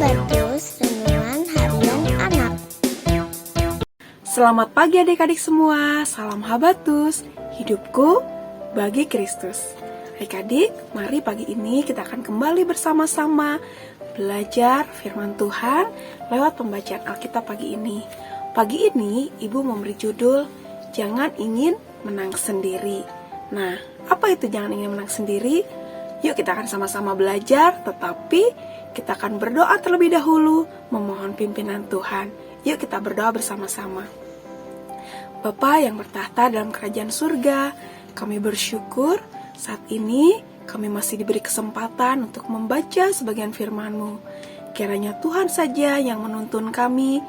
Habatus Renungan Harian Anak. Selamat pagi adik-adik semua, salam Habatus, hidupku bagi Kristus. Adik-adik, mari pagi ini kita akan kembali bersama-sama belajar firman Tuhan lewat pembacaan Alkitab pagi ini. Pagi ini Ibu memberi judul, Jangan Ingin Menang Sendiri. Nah, apa itu jangan ingin menang sendiri? Yuk kita akan sama-sama belajar, tetapi kita akan berdoa terlebih dahulu, memohon pimpinan Tuhan. Yuk kita berdoa bersama-sama. Bapa yang bertahta dalam kerajaan surga, kami bersyukur saat ini kami masih diberi kesempatan untuk membaca sebagian firman-Mu. Kiranya Tuhan saja yang menuntun kami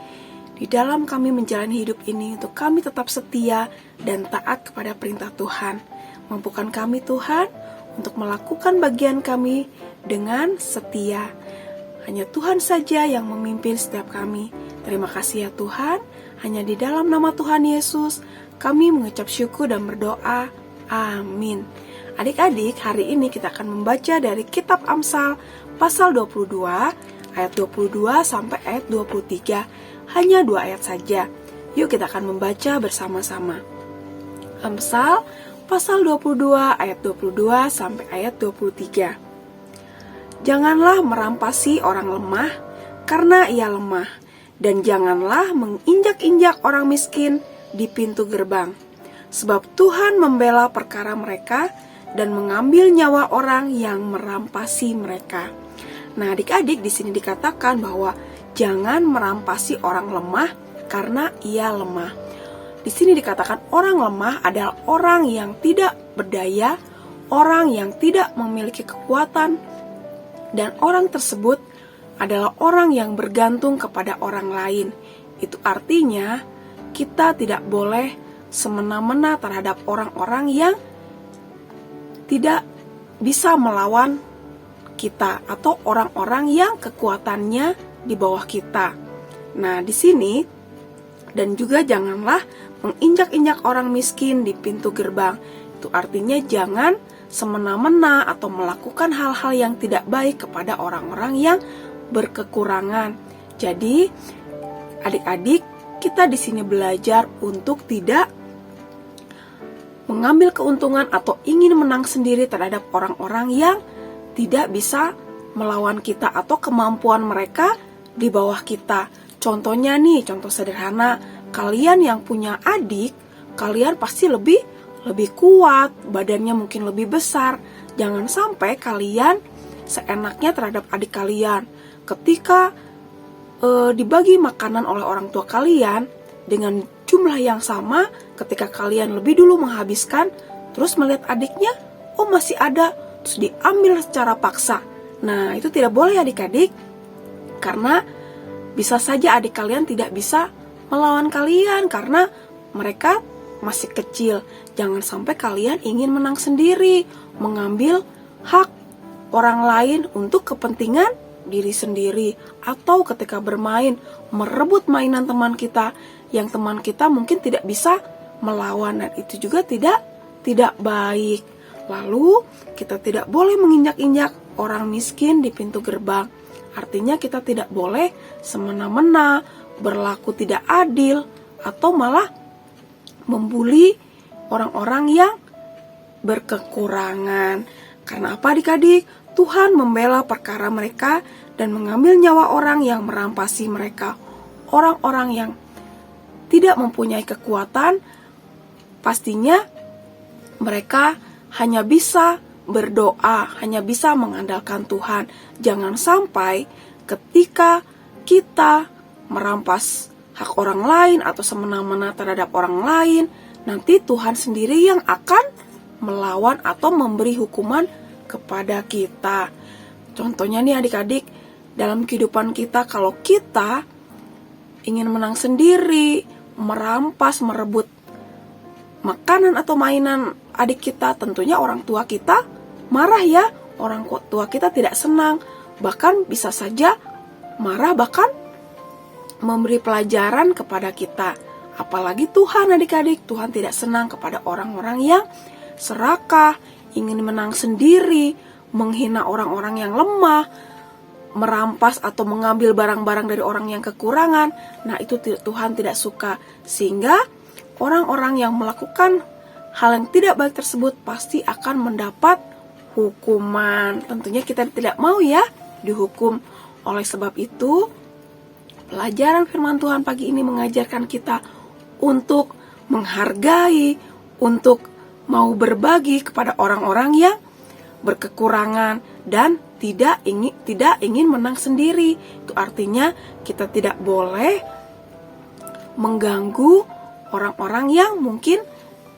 di dalam kami menjalani hidup ini, untuk kami tetap setia dan taat kepada perintah Tuhan. Mampukan kami Tuhan untuk melakukan bagian kami dengan setia. Hanya Tuhan saja yang memimpin setiap kami. Terima kasih ya Tuhan. Hanya di dalam nama Tuhan Yesus kami mengucap syukur dan berdoa. Amin. Adik-adik, hari ini kita akan membaca dari kitab Amsal pasal 22 ayat 22 sampai ayat 23. Hanya 2 ayat saja. Yuk kita akan membaca bersama-sama. Amsal pasal 22 ayat 22 sampai ayat 23. Janganlah merampasi orang lemah karena ia lemah, dan janganlah menginjak-injak orang miskin di pintu gerbang. Sebab Tuhan membela perkara mereka dan mengambil nyawa orang yang merampasi mereka. Nah, adik-adik, di sini dikatakan bahwa jangan merampasi orang lemah karena ia lemah. Di sini dikatakan orang lemah adalah orang yang tidak berdaya, orang yang tidak memiliki kekuatan, dan orang tersebut adalah orang yang bergantung kepada orang lain. Itu artinya kita tidak boleh semena-mena terhadap orang-orang yang tidak bisa melawan kita atau orang-orang yang kekuatannya di bawah kita. Nah, di sini dan juga janganlah menginjak-injak orang miskin di pintu gerbang. Itu artinya jangan semena-mena atau melakukan hal-hal yang tidak baik kepada orang-orang yang berkekurangan. Jadi, adik-adik, kita di sini belajar untuk tidak mengambil keuntungan atau ingin menang sendiri terhadap orang-orang yang tidak bisa melawan kita atau kemampuan mereka di bawah kita. Contohnya nih, contoh sederhana, kalian yang punya adik, kalian pasti lebih kuat, badannya mungkin lebih besar. Jangan sampai kalian seenaknya terhadap adik kalian. Ketika dibagi makanan oleh orang tua kalian dengan jumlah yang sama, ketika kalian lebih dulu menghabiskan, terus melihat adiknya, oh masih ada, terus diambil secara paksa. Nah, itu tidak boleh adik-adik, karena bisa saja adik kalian tidak bisa melawan kalian karena mereka masih kecil. Jangan sampai kalian ingin menang sendiri, mengambil hak orang lain untuk kepentingan diri sendiri, atau ketika bermain merebut mainan teman kita yang teman kita mungkin tidak bisa melawan, dan itu juga tidak baik. Lalu kita tidak boleh menginjak-injak orang miskin di pintu gerbang. Artinya kita tidak boleh semena-mena, berlaku tidak adil, atau malah membuli orang-orang yang berkekurangan. Karena apa adik-adik? Tuhan membela perkara mereka dan mengambil nyawa orang yang merampasi mereka. Orang-orang yang tidak mempunyai kekuatan, pastinya mereka hanya bisa berdoa, hanya bisa mengandalkan Tuhan. Jangan sampai ketika kita merampas hak orang lain atau semena-mena terhadap orang lain, nanti Tuhan sendiri yang akan melawan atau memberi hukuman kepada kita. Contohnya nih adik-adik, dalam kehidupan kita, kalau kita ingin menang sendiri, merampas, merebut makanan atau mainan adik kita, tentunya orang tua kita marah ya. Orang tua kita tidak senang, bahkan bisa saja marah, bahkan memberi pelajaran kepada kita. Apalagi Tuhan adik-adik, Tuhan tidak senang kepada orang-orang yang serakah, ingin menang sendiri, menghina orang-orang yang lemah, merampas atau mengambil barang-barang dari orang yang kekurangan. Nah, itu Tuhan tidak suka. Sehingga orang-orang yang melakukan hal yang tidak baik tersebut pasti akan mendapat hukuman. Tentunya kita tidak mau ya dihukum. Oleh sebab itu, pelajaran firman Tuhan pagi ini mengajarkan kita untuk menghargai, untuk mau berbagi kepada orang-orang yang berkekurangan dan tidak ingin menang sendiri. Itu artinya kita tidak boleh mengganggu orang-orang yang mungkin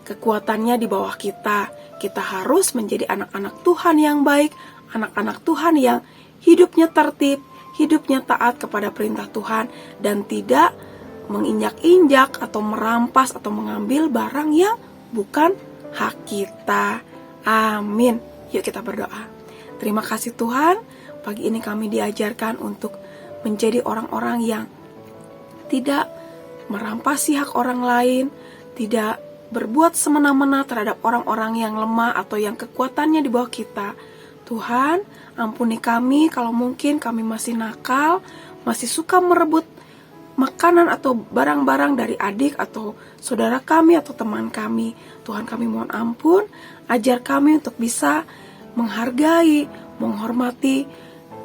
kekuatannya di bawah kita. Kita harus menjadi anak-anak Tuhan yang baik, anak-anak Tuhan yang hidupnya tertib, hidupnya taat kepada perintah Tuhan, dan tidak menginjak-injak atau merampas atau mengambil barang yang bukan hak kita. Amin. Yuk kita berdoa. Terima kasih Tuhan, pagi ini kami diajarkan untuk menjadi orang-orang yang tidak merampasi hak orang lain, tidak berbuat semena-mena terhadap orang-orang yang lemah atau yang kekuatannya di bawah kita. Tuhan, ampuni kami kalau mungkin kami masih nakal, masih suka merebut makanan atau barang-barang dari adik atau saudara kami atau teman kami. Tuhan, kami mohon ampun, ajar kami untuk bisa menghargai, menghormati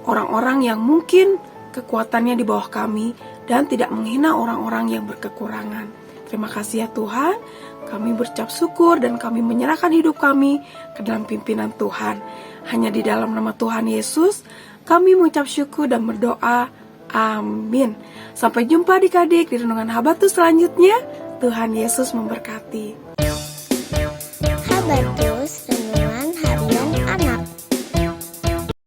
orang-orang yang mungkin kekuatannya di bawah kami dan tidak menghina orang-orang yang berkekurangan. Terima kasih ya Tuhan, kami berucap syukur dan kami menyerahkan hidup kami ke dalam pimpinan Tuhan. Hanya di dalam nama Tuhan Yesus, kami mengucap syukur dan berdoa. Amin. Sampai jumpa adik-adik di renungan Habatus selanjutnya. Tuhan Yesus memberkati. Habatus